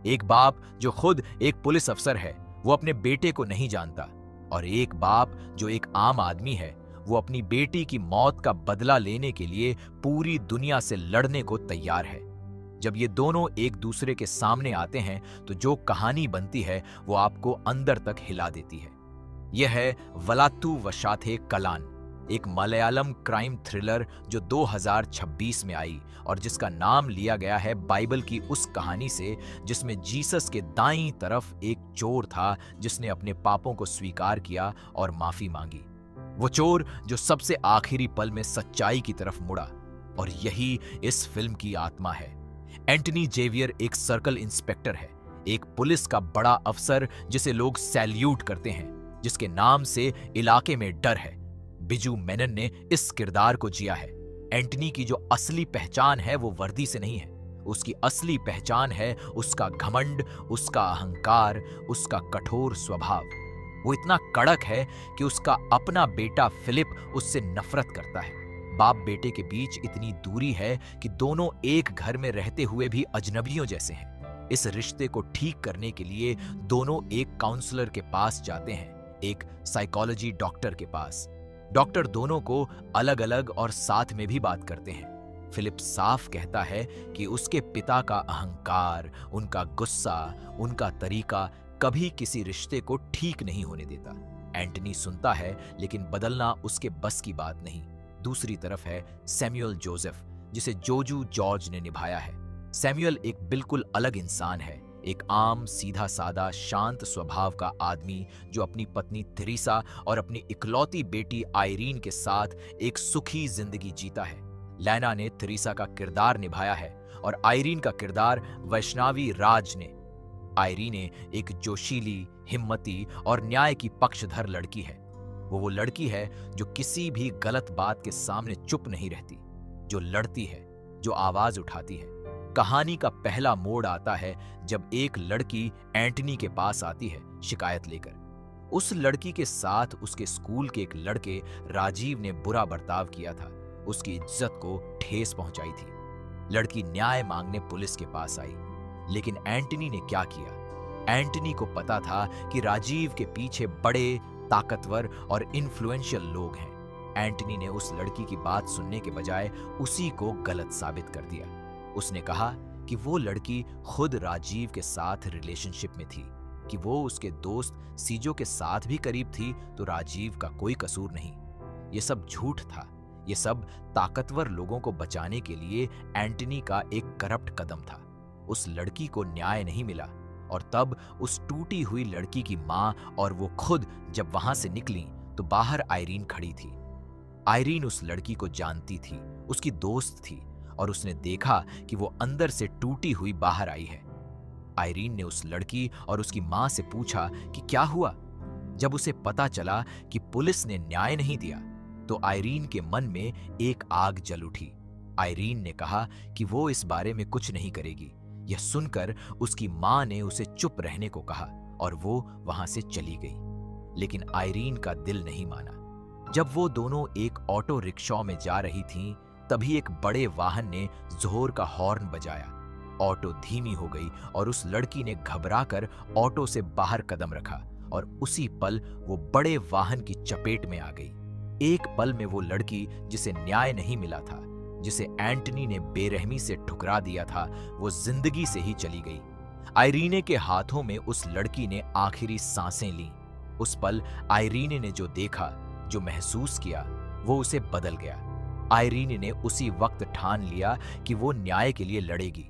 एक बाप जो खुद एक पुलिस अफसर है, वो अपने बेटे को नहीं जानता, और एक बाप जो एक आम आदमी है, वो अपनी बेटी की मौत का बदला लेने के लिए पूरी दुनिया से लड़ने को तैयार है। जब ये दोनों एक दूसरे के सामने आते हैं तो जो कहानी बनती है वो आपको अंदर तक हिला देती है। यह है वलात्तू वशाथे कलान, एक मलयालम क्राइम थ्रिलर जो 2026 में आई और जिसका नाम लिया गया है बाइबल की उस कहानी से जिसमें जीसस के दाईं तरफ एक चोर था जिसने अपने पापों को स्वीकार किया और माफी मांगी। वो चोर जो सबसे आखिरी पल में सच्चाई की तरफ मुड़ा, और यही इस फिल्म की आत्मा है। एंटनी जेवियर एक सर्कल इंस्पेक्टर है, एक पुलिस का बड़ा अफसर जिसे लोग सैल्यूट करते हैं, जिसके नाम से इलाके में डर है। बिजू मेनन ने इस किरदार को जिया है। एंटनी की जो असली पहचान है वो वर्दी से नहीं है, उसकी असली पहचान है उसका घमंड, उसका अहंकार, उसका कठोर स्वभाव। वो इतना कड़क है कि उसका अपना बेटा फिलिप उससे नफरत करता है। बाप बेटे के बीच इतनी दूरी है कि दोनों एक घर में रहते हुए भी अजनबियों जैसे हैं। इस रिश्ते को ठीक करने के लिए दोनों एक काउंसलर के पास जाते हैं, एक साइकोलॉजी डॉक्टर के पास। डॉक्टर दोनों को अलग अलग और साथ में भी बात करते हैं। फिलिप साफ कहता है कि उसके पिता का अहंकार, उनका गुस्सा, उनका तरीका कभी किसी रिश्ते को ठीक नहीं होने देता। एंटनी सुनता है लेकिन बदलना उसके बस की बात नहीं। दूसरी तरफ है सैमुअल जोसेफ, जिसे जोजू जॉर्ज ने निभाया है। सैमुअल एक बिल्कुल अलग इंसान है, एक आम सीधा सादा शांत स्वभाव का आदमी जो अपनी पत्नी थेरेसा और अपनी इकलौती बेटी आयरीन के साथ एक सुखी जिंदगी जीता है। लैना ने थेरेसा का किरदार निभाया है और आयरीन का किरदार वैष्णवी राज ने। आयरीन एक जोशीली, हिम्मती और न्याय की पक्षधर लड़की है। वो लड़की है जो किसी भी गलत बात के सामने चुप नहीं रहती, जो लड़ती है, जो आवाज उठाती है। कहानी का पहला मोड़ आता है जब एक लड़की एंटनी के पास आती है शिकायत लेकर। उस लड़की के साथ उसके स्कूल के एक लड़के राजीव ने बुरा बर्ताव किया था, उसकी इज्जत को ठेस पहुंचाई थी। लड़की न्याय मांगने पुलिस के पास आई, लेकिन एंटनी ने क्या किया? एंटनी को पता था कि राजीव के पीछे बड़े, ताकतवर और इन्फ्लुएंशियल लोग हैं। एंटनी ने उस लड़की की बात सुनने के बजाय उसी को गलत साबित कर दिया। उसने कहा कि वो लड़की खुद राजीव के साथ रिलेशनशिप में थी, कि वो उसके दोस्त सीजो के साथ भी करीब थी, तो राजीव का कोई कसूर नहीं। ये सब झूठ था। ये सब ताकतवर लोगों को बचाने के लिए एंटनी का एक करप्ट कदम था। उस लड़की को न्याय नहीं मिला, और तब उस टूटी हुई लड़की की मां और वो खुद जब वहां से निकली तो बाहर आयरीन खड़ी थी। आयरीन उस लड़की को जानती थी, उसकी दोस्त थी, और उसने देखा कि वो अंदर से टूटी हुई बाहर आई है। आयरीन ने उस लड़की और उसकी मां से पूछा कि क्या हुआ। जब उसे पता चला कि पुलिस ने न्याय नहीं दिया तो आयरीन के मन में एक आग जल उठी। आयरीन ने कहा कि वो इस बारे में कुछ नहीं करेगी। यह सुनकर उसकी मां ने उसे चुप रहने को कहा और वो वहां से चली गई। लेकिन आयरीन का दिल नहीं माना। जब वो दोनों एक ऑटो रिक्शा में जा रही थीं, तभी एक बड़े वाहन ने जोर का हॉर्न बजाया। ऑटो धीमी हो गई और उस लड़की ने घबराकर ऑटो से बाहर कदम रखा और उसी पल वो बड़े वाहन की चपेट में आ गई। एक पल में वो लड़की जिसे न्याय नहीं मिला था, जिसे एंटनी ने बेरहमी से ठुकरा दिया था, वो जिंदगी से ही चली गई। आयरीने के हाथों में उस लड़की ने आखिरी सांसें लीं। उस पल आयरीने ने जो देखा, जो महसूस किया, वो उसे बदल गया। आयरीने ने उसी वक्त ठान लिया कि वो न्याय के लिए लड़ेगी।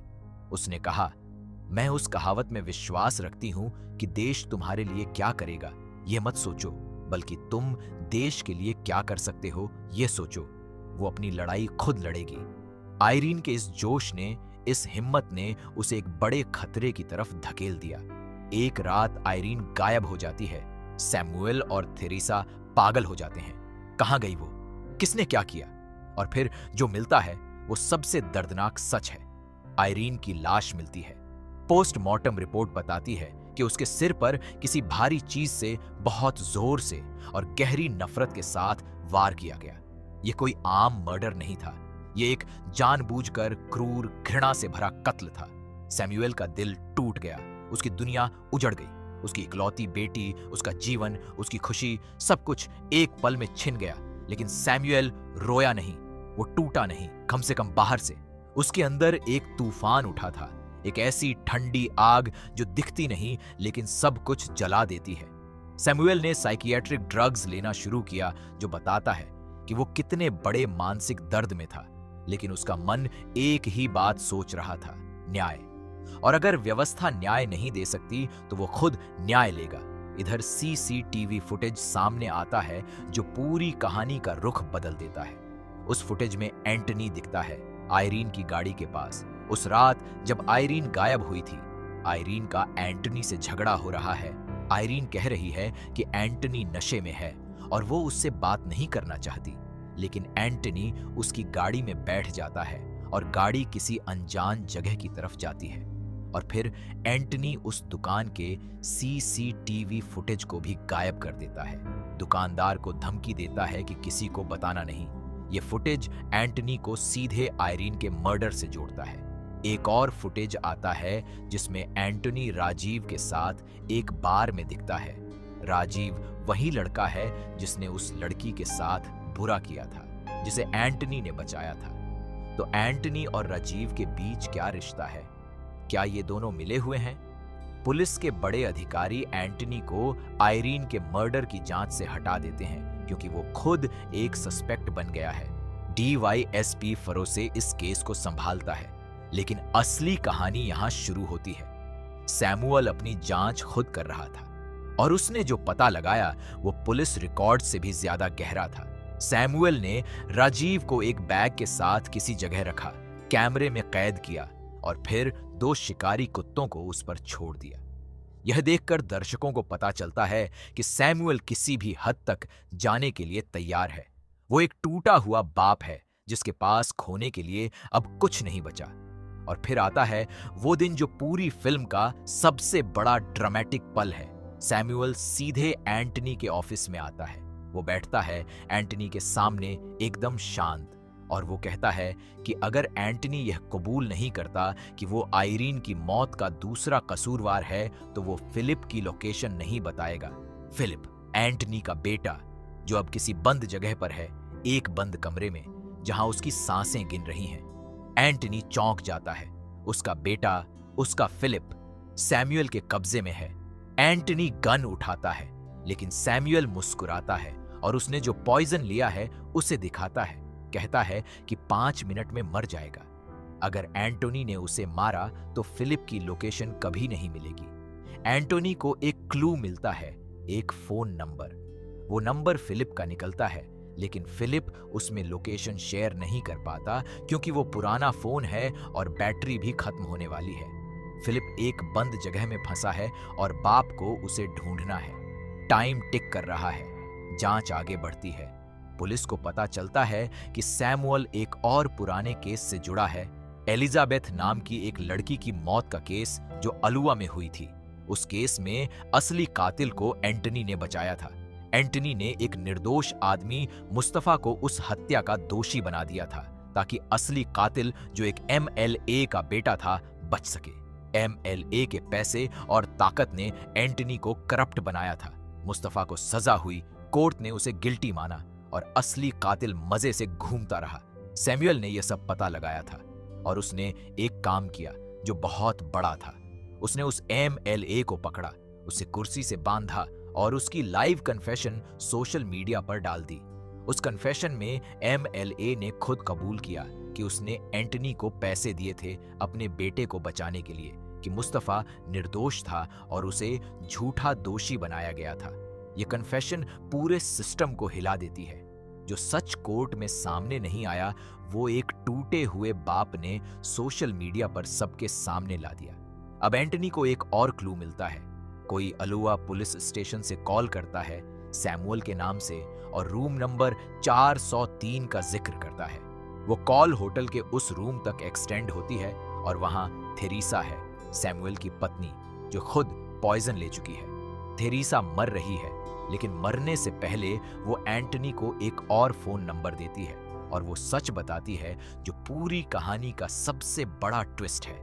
उसने कहा, मैं उस कहावत में विश्वास रखती हूं कि देश तुम्हारे लिए क्या करेगा ये मत सोचो, बल्कि तुम देश के लिए क्या कर सकते हो ये सोचो। वो अपनी लड़ाई खुद लड़ेगी। आयरीन के इस जोश ने, इस हिम्मत ने उसे एक बड़े खतरे की तरफ धकेल दिया। एक रात आयरीन गायब हो जाती है। सैमुअल और थेरेसा पागल हो जाते हैं। कहां गई वो? किसने क्या किया? और फिर जो मिलता है वो सबसे दर्दनाक सच है। आयरीन की लाश मिलती है। पोस्टमार्टम रिपोर्ट बताती है कि उसके सिर पर किसी भारी चीज से बहुत जोर से और गहरी नफरत के साथ वार किया गया। यह कोई आम मर्डर नहीं था। यह एक जानबूझकर क्रूर, घृणा से भरा कत्ल था। सैमुअल का दिल टूट गया, उसकी दुनिया उजड़ गई। उसकी इकलौती बेटी, उसका जीवन, उसकी खुशी, सब कुछ एक पल में छिन गया। लेकिन सैमुअल रोया नहीं, वो टूटा नहीं, कम से कम बाहर से। उसके अंदर एक तूफान उठा था, एक ऐसी ठंडी आग जो दिखती नहीं लेकिन सब कुछ जला देती है। सैमुअल ने साइकियाट्रिक ड्रग्स लेना शुरू किया, जो बताता है कि वो कितने बड़े मानसिक दर्द में था। लेकिन उसका मन एक ही बात सोच रहा था, न्याय। और अगर व्यवस्था न्याय नहीं दे सकती तो वो खुद न्याय लेगा। इधर सीसीटीवी फुटेज सामने आता है जो पूरी कहानी का रुख बदल देता है। उस फुटेज में एंटनी दिखता है आयरीन की गाड़ी के पास, उस रात जब आयरीन गायब हुई थी। आयरीन का एंटनी से झगड़ा हो रहा है। आयरीन कह रही है कि एंटनी नशे में है और वो उससे बात नहीं करना चाहती। लेकिन एंटनी उसकी गाड़ी में बैठ जाता है और गाड़ी किसी अनजान जगह की तरफ जाती है। और फिर एंटनी उस दुकान के सीसीटीवी फुटेज को भी गायब कर देता है। दुकानदार को धमकी देता है कि किसी को बताना नहीं। ये फुटेज एंटनी को सीधे आयरीन के मर्डर से जोड़ता है। एक और फुटेज आता है जिसमें एंटनी राजीव के साथ एक बार में दिखता है। राजीव वही लड़का है जिसने उस लड़की के साथ बुरा किया था, जिसे एंटनी ने बचाया था। तो एंटनी और राजीव के बीच क्या रिश्ता है? क्या ये दोनों मिले हुए हैं? पुलिस के बड़े अधिकारी एंटनी को आयरीन के मर्डर की जांच से हटा देते हैं क्योंकि वो खुद एक सस्पेक्ट बन गया है। डीवाईएसपी फरोसे इस केस को संभालता है। लेकिन असली कहानी यहां शुरू होती है। सैमुअल अपनी जांच खुद कर रहा था और उसने जो पता लगाया वो पुलिस रिकॉर्ड से भी ज्यादा गहरा था। सैमुअल ने राजीव को एक बैग के साथ किसी जगह रखा, कैमरे में कैद किया और फिर 2 शिकारी कुत्तों को उस पर छोड़ दिया। यह देखकर दर्शकों को पता चलता है कि सैमुअल किसी भी हद तक जाने के लिए तैयार है। वो एक टूटा हुआ बाप है जिसके पास खोने के लिए अब कुछ नहीं बचा। और फिर आता है वो दिन जो पूरी फिल्म का सबसे बड़ा ड्रामेटिक पल है। सैमुअल सीधे एंटनी के ऑफिस में आता है। वो बैठता है एंटनी के सामने एकदम शांत और वो कहता है कि अगर एंटनी यह कबूल नहीं करता कि वो आयरीन की मौत का दूसरा कसूरवार है तो वो फिलिप की लोकेशन नहीं बताएगा। फिलिप, एंटनी का बेटा, जो अब किसी बंद जगह पर है, एक बंद कमरे में जहां उसकी सांसें गिन रही हैं। एंटनी चौंक जाता है। उसका बेटा, उसका फिलिप, सैमुअल के कब्जे में है। एंटनी गन उठाता है लेकिन सैमुअल मुस्कुराता है और उसने जो पॉइजन लिया है उसे दिखाता है। कहता है कि 5 मिनट में मर जाएगा। अगर एंटोनी ने उसे मारा तो फिलिप की लोकेशन कभी नहीं मिलेगी। एंटोनी को एक क्लू मिलता है, एक फोन नंबर। वो नंबर फिलिप का निकलता है लेकिन फिलिप उसमें लोकेशन शेयर नहीं कर पाता क्योंकि वो पुराना फोन है और बैटरी भी खत्म होने वाली है। फिलिप एक बंद जगह में फंसा है और बाप को उसे ढूंढना है। टाइम टिक कर रहा है। जांच आगे बढ़ती है। पुलिस को पता चलता है कि सैमुअल एक और पुराने केस से जुड़ा है, एलिजाबेथ नाम की एक लड़की की मौत का केस जो अलुआ में हुई थी। उस केस में असली कातिल को एंटनी ने बचाया था। एंटनी ने एक निर्दोष आदमी मुस्तफा को उस हत्या का दोषी बना दिया था ताकि असली कातिल, जो एक एमएलए का बेटा था, बच सके। एमएलए के पैसे और ताकत ने एंटनी को करप्ट बनाया था। मुस्तफा को सजा हुई, कोर्ट ने उसे गिल्टी माना और असली कातिल मजे से घूमता रहा। सैमुअल ने यह सब पता लगाया था और उसने एक काम किया जो बहुत बड़ा था। उसने उस एमएलए को पकड़ा, उसे कुर्सी से बांधा और उसकी लाइव कन्फेशन सोशल मीडिया पर डाल दी। उस कन्फेशन में एमएलए ने खुद कबूल किया कि उसने एंटनी को पैसे दिए थे अपने बेटे को बचाने के लिए, कि मुस्तफा निर्दोष था और उसे झूठा दोषी बनाया गया था। यह कन्फेशन पूरे सिस्टम को हिला देती है। जो सच कोर्ट में सामने नहीं आया वो एक टूटे हुए बाप ने सोशल मीडिया पर सबके सामने ला दिया। अब एंटनी को एक और क्लू मिलता है। कोई अलुआ पुलिस स्टेशन से कॉल करता है सैमुअल के नाम से और रूम नंबर 403 का जिक्र करता है। वो कॉल होटल के उस रूम तक एक्सटेंड होती है और वहां थेरेसा है, सैमुअल की पत्नी, जो खुद पॉइजन ले चुकी है। थेरेसा मर रही है लेकिन मरने से पहले वो एंटनी को एक और फोन नंबर देती है और वो सच बताती है जो पूरी कहानी का सबसे बड़ा ट्विस्ट है।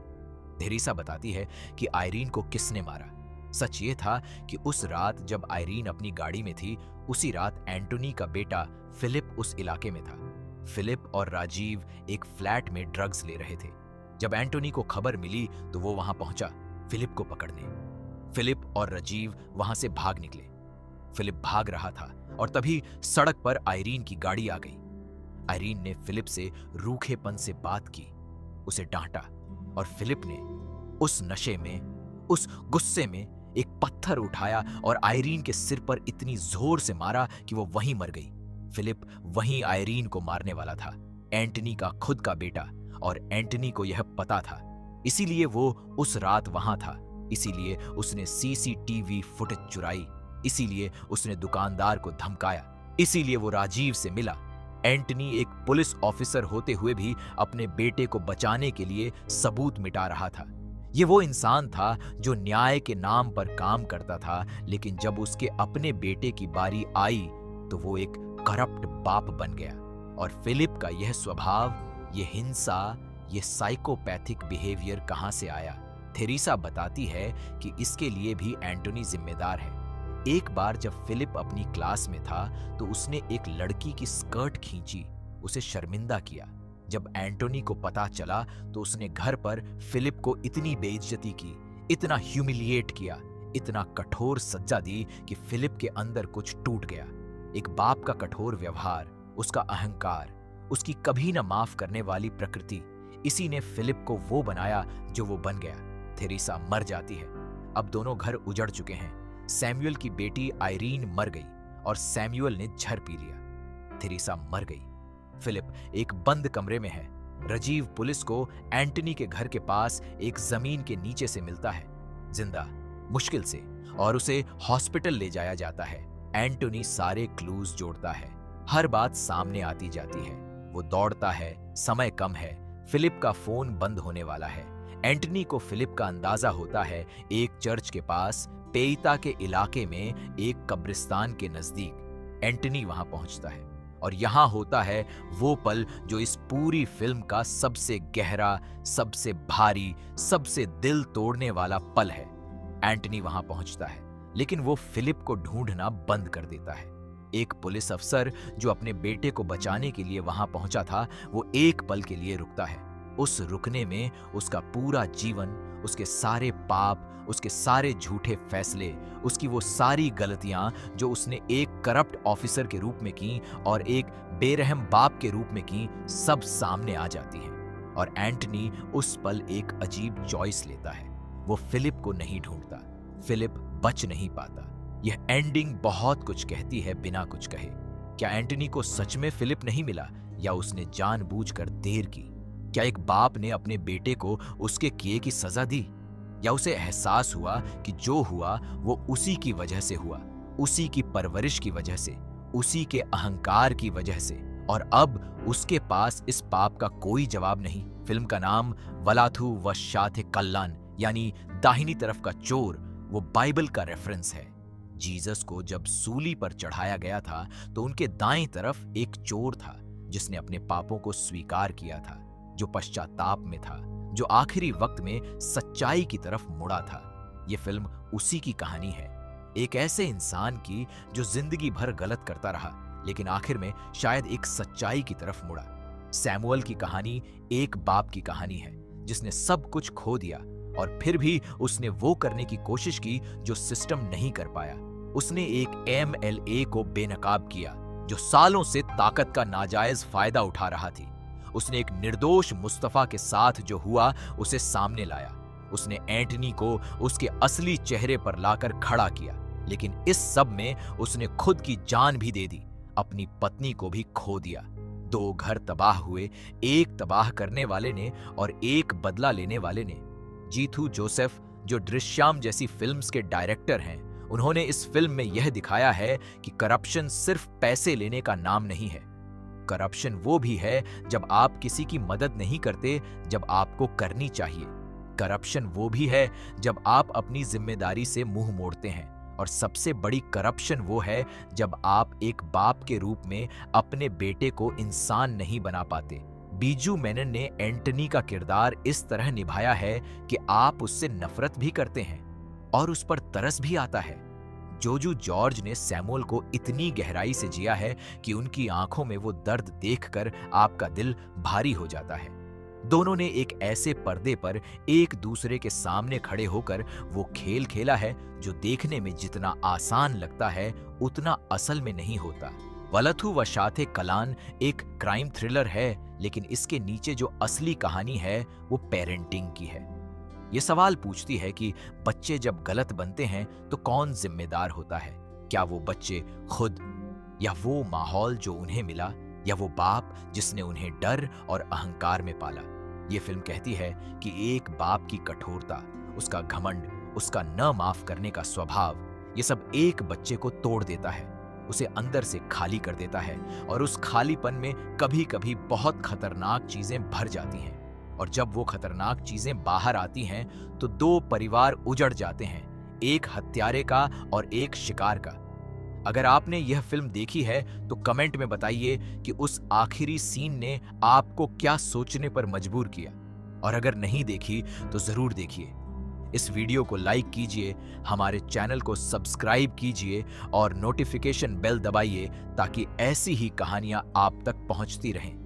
थेरेसा बताती है कि आयरीन को किसने मारा। सच ये था कि उस रात जब आयरीन अपनी गाड़ी में थी, उसी रात एंटोनी का बेटा फिलिप उस इलाके में था। फिलिप और राजीव एक फ्लैट में ड्रग्स ले रहे थे। जब एंटोनी को खबर मिली तो वो वहां पहुंचा फिलिप को पकड़ने। फिलिप और राजीव वहां से भाग निकले। फिलिप भाग रहा था और तभी सड़क पर आयरीन की गाड़ी आ गई। आयरीन ने फिलिप से रूखेपन से बात की, उसे डांटा और फिलिप ने उस नशे में, उस गुस्से में एक पत्थर उठाया और आयरीन के सिर पर इतनी जोर से मारा कि वो वहीं मर गई। फिलिप वहीं आयरीन को मारने वाला था, एंटनी का खुद का बेटा, और एंटनी को यह पता था। इसीलिए वो उस रात वहां था, इसीलिए उसने सीसीटीवी फुटेज चुराई, इसीलिए उसने दुकानदार को धमकाया, इसीलिए वो राजीव से मिला। एंटनी एक पुलिस ऑफिसर होते हुए भी अपने बेटे को बचाने के लिए सबूत मिटा रहा था। ये वो इंसान था जो न्याय के नाम पर काम करता था, लेकिन जब उसके अपने बेटे की बारी आई तो वो एक करप्ट बाप बन गया। और फिलिप का यह स्वभाव, ये हिंसा, ये साइकोपैथिक बिहेवियर कहां से आया? थेरेसा बताती है कि इसके लिए भी एंटोनी जिम्मेदार है। एक बार जब फिलिप अपनी क्लास में था तो उसने एक लड़की की स्कर्ट खींची, उसे शर्मिंदा किया। जब एंटोनी को पता चला तो उसने घर पर फिलिप को इतनी बेइज्जती की, इतना ह्यूमिलिएट किया, इतना कठोर सजा दी कि फिलिप के अंदर कुछ टूट गया। एक बाप का कठोर व्यवहार, उसका अहंकार, उसकी कभी न माफ करने वाली प्रकृति, इसी ने फिलिप को वो बनाया जो वो बन गया। थेरेसा मर जाती है। अब दोनों घर उजड़ चुके हैं। सैमुअल की बेटी आयरीन मर गई और सैमुअल ने जहर पी लिया। थेरेसा मर गई। फिलिप एक बंद कमरे में है। राजीव पुलिस को एंटनी के घर के पास एक जमीन के नीचे से मिलता है, जिंदा, मुश्किल से, और उसे हॉस्पिटल ले जाया जाता है। एंटोनी सारे क्लूज जोड़ता है, हर बात सामने आती जाती है। वो दौड़ता है, समय कम है, फिलिप का फोन बंद होने वाला है। एंटनी को फिलिप का अंदाजा होता है एक चर्च के पास, पेइता के इलाके में, एक कब्रिस्तान के नजदीक। एंटनी वहां पहुंचता है और यहां होता है वो पल जो इस पूरी फिल्म का सबसे गहरा, सबसे भारी, सबसे दिल तोड़ने वाला पल है। एंटनी वहां पहुंचता है, लेकिन वो फिलिप को ढूंढना बंद कर देता है। एक पुलिस अफसर जो अपने बेटे को बचाने के लिए वहां पहुंचा था, वो एक पल के लिए रुकता है। उस रुकने में उसका पूरा जीवन, उसके सारे पाप, उसके सारे झूठे फैसले, उसकी वो सारी गलतियां जो उसने एक करप्ट ऑफिसर के रूप में की और एक बेरहम बाप के रूप में की, सब सामने आ जाती हैं। और एंटनी उस पल एक अजीब चॉइस लेता है। वो फिलिप को नहीं ढूंढता, फिलिप बच नहीं पाता। यह एंडिंग बहुत कुछ कहती है बिना कुछ कहे। क्या एंटनी को सच में फिलिप नहीं मिला, या उसने जानबूझकर देर की? क्या एक बाप ने अपने बेटे को उसके किए की सजा दी, या उसे एहसास हुआ कि जो हुआ वो उसी की वजह से हुआ, उसी की परवरिश की वजह से, उसी के अहंकार की वजह से, और अब उसके पास इस पाप का कोई जवाब नहीं? फिल्म का नाम वलाथु व शाथे कल्लान, यानी दाहिनी तरफ का चोर, वो बाइबल का रेफरेंस है। जीसस को जब सूली पर चढ़ाया गया था तो उनके दाएं तरफ एक चोर था जिसने अपने पापों को स्वीकार किया था, जो पश्चाताप में था, जो आखिरी वक्त में सच्चाई की तरफ मुड़ा था। यह फिल्म उसी की कहानी है, एक ऐसे इंसान की जो जिंदगी भर गलत करता रहा, लेकिन आखिर में शायद एक सच्चाई की तरफ मुड़ा। सैमुअल की कहानी एक बाप की कहानी है जिसने सब कुछ खो दिया और फिर भी उसने वो करने की कोशिश की जो सिस्टम नहीं कर पाया। उसने एक MLA को बेनकाब किया जो सालों से ताकत का नाजायज फायदा उठा रहा थी। उसने एक निर्दोष मुस्तफा के साथ जो हुआ उसे सामने लाया। उसने एंटनी को उसके असली चेहरे पर लाकर खड़ा किया, लेकिन इस सब में उसने खुद की जान भी दे दी, अपनी पत्नी को भी खो दिया। 2 घर तबाह हुए, एक तबाह करने वाले ने और एक बदला लेने वाले ने। जीतू जोसेफ, जो दृश्याम जैसी फिल्म्स के डायरेक्टर हैं, उन्होंने इस फिल्म में यह दिखाया है कि करप्शन सिर्फ पैसे लेने का नाम नहीं है। करप्शन वो भी है जब आप किसी की मदद नहीं करते जब आपको करनी चाहिए। करप्शन वो भी है जब आप अपनी जिम्मेदारी से मुंह मोड़ते हैं। और सबसे बड़ी करप्शन वो है जब आप एक बाप के रूप में अपने बेटे को इंसान नहीं बना पाते, बीजू मेनन ने एंटनी का किरदार इस तरह निभाया है कि आप उससे नफरत भी करते हैं और उस पर तरस भी आता है। जोजू जॉर्ज ने सैमुअल को इतनी गहराई से जिया है कि उनकी आंखों में वो दर्द देखकर आपका दिल भारी हो जाता है। दोनों ने एक ऐसे पर्दे पर एक दूसरे के सामने खड़े होकर वो खेल खेला है जो देखने में जितना आसान लगता है उतना असल में नहीं होता। वलथु वशाथे कलान एक क्राइम थ्रिलर है, लेकिन इसके नीचे जो असली कहानी है वो पेरेंटिंग की है। ये सवाल पूछती है कि बच्चे जब गलत बनते हैं तो कौन जिम्मेदार होता है? क्या वो बच्चे खुद, या वो माहौल जो उन्हें मिला, या वो बाप जिसने उन्हें डर और अहंकार में पाला? ये फिल्म कहती है कि एक बाप की कठोरता, उसका घमंड, उसका न माफ करने का स्वभाव, ये सब एक बच्चे को तोड़ देता है, उसे अंदर से खाली कर देता है और उस खालीपन में कभी कभी बहुत खतरनाक चीजें भर जाती हैं। और जब वो खतरनाक चीजें बाहर आती हैं तो दो परिवार उजड़ जाते हैं, एक हत्यारे का और एक शिकार का। अगर आपने यह फिल्म देखी है तो कमेंट में बताइए कि उस आखिरी सीन ने आपको क्या सोचने पर मजबूर किया, और अगर नहीं देखी तो जरूर देखिए। इस वीडियो को लाइक कीजिए, हमारे चैनल को सब्सक्राइब कीजिए और नोटिफिकेशन बेल दबाइए ताकि ऐसी ही कहानियां आप तक पहुंचती रहें।